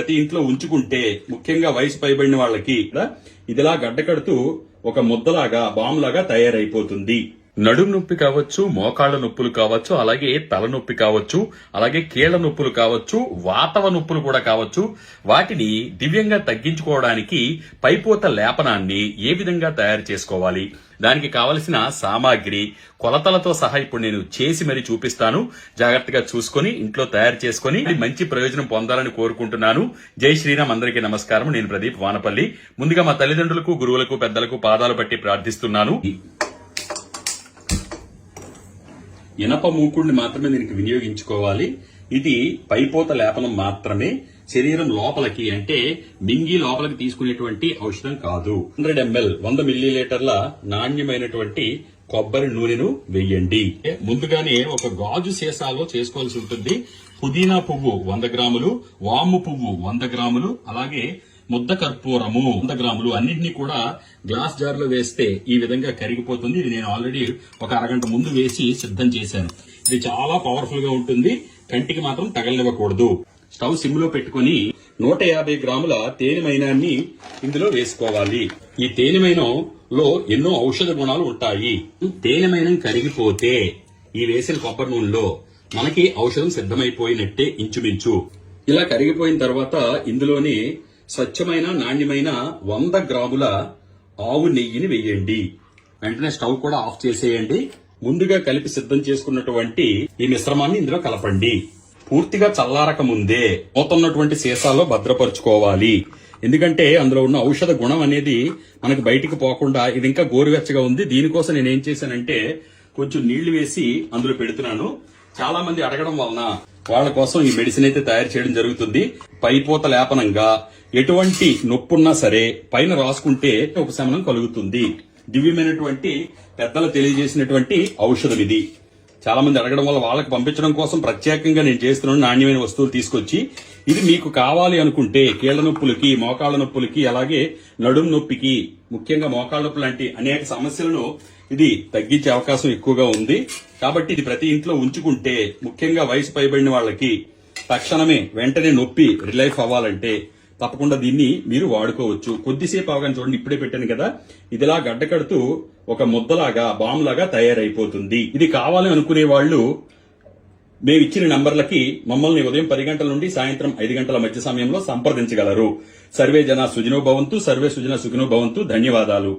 ప్రతి ఇంట్లో ఉంచుకుంటే ముఖ్యంగా వయసు పైబడిన వాళ్ళకి ఇదిలా గడ్డకడుతూ ఒక ముద్దలాగా బాంలాగా తయారైపోతుంది. నడుం నొప్పి కావచ్చు, మోకాళ్ల నొప్పులు కావచ్చు, అలాగే తలనొప్పి కావచ్చు, అలాగే కీళ్ల నొప్పులు కావచ్చు, వాతవ నొప్పులు కూడా కావచ్చు. వాటిని దివ్యంగా తగ్గించుకోవడానికి పైపోత లేపనాన్ని ఏ విధంగా తయారు చేసుకోవాలి, దానికి కావలసిన సామాగ్రి కొలతలతో సహా ఇప్పుడు నేను చేసి మరీ చూపిస్తాను. జాగ్రత్తగా చూసుకొని ఇంట్లో తయారు చేసుకుని మంచి ప్రయోజనం పొందాలని కోరుకుంటున్నాను. జై శ్రీరామ్. అందరికీ నమస్కారం. నేను ప్రదీప్ వానపల్లి. ముందుగా మా తల్లిదండ్రులకు, గురువులకు, పెద్దలకు పాదాలు పట్టి ప్రార్థిస్తున్నాను. ఇనప మూకుడిని మాత్రమే దీనికి వినియోగించుకోవాలి. ఇది పైపోత లేపనం మాత్రమే, శరీరం లోపలికి అంటే మింగి లోపలికి తీసుకునేటువంటి ఔషధం కాదు. 100 ml 100 మిల్లీలీటర్ల నాణ్యమైనటువంటి కొబ్బరి నూనెను వెయ్యండి. ముందుగానే ఒక గాజు సీసాలో చేసుకోవాల్సి ఉంటుంది. పుదీనా పువ్వు 100 గ్రాములు, వాము పువ్వు 100 గ్రాములు, అలాగే ముద్ద కర్పూరము 100 గ్రాములు అన్నింటినీ కూడా గ్లాస్ జార్ లో వేస్తే ఈ విధంగా కరిగిపోతుంది. ఇది నేను ఆల్రెడీ ఒక అరగంట ముందు వేసి సిద్ధం చేశాను. ఇది చాలా పవర్ఫుల్ గా ఉంటుంది. కంటికి మాత్రం తగలనివ్వకూడదు. స్టవ్ సిమ్ లో పెట్టుకుని 150 గ్రాముల తేనెమైనాన్ని ఇందులో వేసుకోవాలి. ఈ తేనెమైనంలో ఎన్నో ఔషధ గుణాలు ఉంటాయి. తేనెమైనం కరిగిపోతే ఈ వేసిన కొబ్బరి నూనెలో మనకి ఔషధం సిద్ధమైపోయినట్టే ఇంచుమించు. ఇలా కరిగిపోయిన తర్వాత ఇందులోని స్వచ్ఛమైన నాణ్యమైన 100 గ్రాముల ఆవు నెయ్యిని వెయ్యండి. వెంటనే స్టవ్ కూడా ఆఫ్ చేసేయండి. ముందుగా కలిపి సిద్ధం చేసుకున్నటువంటి ఈ మిశ్రమాన్ని ఇందులో కలపండి. పూర్తిగా చల్లారక ముందే పోతున్నటువంటి సీసాలో భద్రపరుచుకోవాలి. ఎందుకంటే అందులో ఉన్న ఔషధ గుణం అనేది మనకు బయటికి పోకుండా ఇది ఇంకా గోరువెచ్చగా ఉంది. దీనికోసం నేను ఏం చేశానంటే కొంచెం నీళ్లు వేసి అందులో పెడుతున్నాను. చాలా మంది అడగడం వలన వాళ్ళ కోసం ఈ మెడిసిన్ అయితే తయారు చేయడం జరుగుతుంది. పైపోత లేపనంగా ఎటువంటి నొప్పున్నా సరే పైన రాసుకుంటే ఉపశమనం కలుగుతుంది. దివ్యమైనటువంటి పెద్దలు తెలియజేసినటువంటి ఔషధం ఇది. చాలా మంది అడగడం వల్ల వాళ్ళకి పంపించడం కోసం ప్రత్యేకంగా నేను చేస్తున్నాను నాణ్యమైన వస్తువులు తీసుకొచ్చి. ఇది మీకు కావాలి అనుకుంటే కీళ్ల నొప్పులకి, మోకాళ్ల నొప్పులకి, అలాగే నడుం నొప్పికి, ముఖ్యంగా మోకాళ్ల నొప్పి లాంటి అనేక సమస్యలను ఇది తగ్గించే అవకాశం ఎక్కువగా ఉంది. కాబట్టి ఇది ప్రతి ఇంట్లో ఉంచుకుంటే ముఖ్యంగా వయసు పైబడిన వాళ్ళకి తక్షణమే వెంటనే నొప్పి రిలైఫ్ అవ్వాలంటే తప్పకుండా దీన్ని మీరు వాడుకోవచ్చు. కొద్దిసేపు అవగానే చూడండి, ఇప్పుడే పెట్టాను కదా, ఇదిలా గడ్డ కడుతూ ఒక ముద్దలాగా బాంలాగా తయారైపోతుంది. ఇది కావాలి అనుకునే వాళ్ళు మేమిచ్చిన నంబర్లకి మమ్మల్ని ఉదయం 10 గంటల నుండి సాయంత్రం 5 గంటల మధ్య సమయంలో సంప్రదించగలరు. సర్వే జన సుఖినో భవంతు, సర్వే సుజన సుఖినో భవంతు. ధన్యవాదాలు.